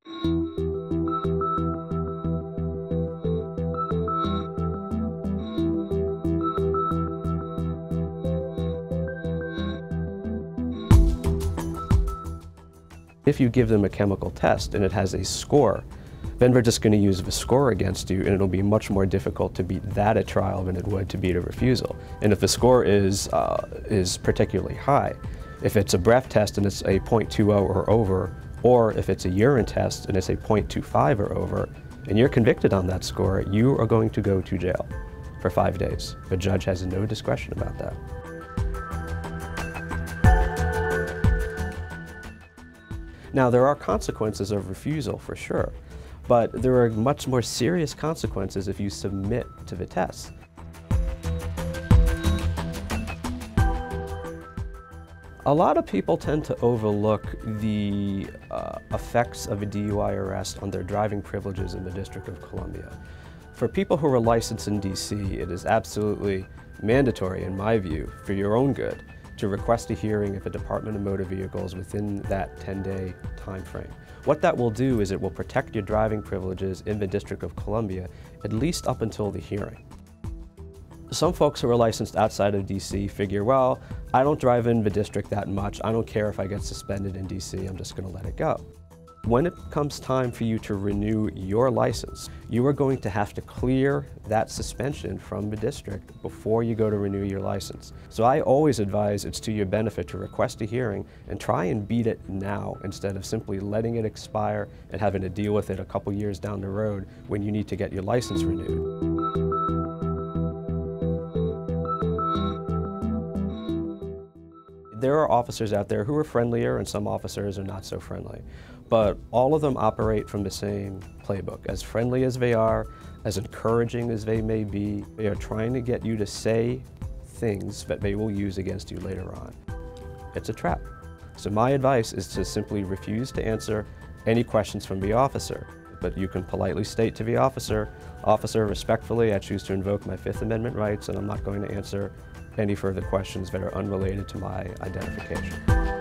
If you give them a chemical test and it has a score, then they're just going to use the score against you, and it'll be much more difficult to beat that at trial than it would to beat a refusal. And if the score is particularly high, if it's a breath test and it's a .20 or over, or if it's a urine test and it's a .25 or over, and you're convicted on that score, you are going to go to jail for 5 days. The judge has no discretion about that. Now, there are consequences of refusal for sure, but there are much more serious consequences if you submit to the test. A lot of people tend to overlook the effects of a DUI arrest on their driving privileges in the District of Columbia. For people who are licensed in DC, it is absolutely mandatory, in my view, for your own good, to request a hearing at the Department of Motor Vehicles within that 10-day time frame. What that will do is it will protect your driving privileges in the District of Columbia, at least up until the hearing. Some folks who are licensed outside of DC figure, well, I don't drive in the district that much, I don't care if I get suspended in DC, I'm just going to let it go. When it comes time for you to renew your license, you are going to have to clear that suspension from the district before you go to renew your license. So I always advise it's to your benefit to request a hearing and try and beat it now instead of simply letting it expire and having to deal with it a couple years down the road when you need to get your license renewed. There are officers out there who are friendlier and some officers are not so friendly, but all of them operate from the same playbook. As friendly as they are, as encouraging as they may be, they are trying to get you to say things that they will use against you later on. It's a trap. So my advice is to simply refuse to answer any questions from the officer, but you can politely state to the officer, "Officer, respectfully, I choose to invoke my Fifth Amendment rights and I'm not going to answer any further questions that are unrelated to my identification."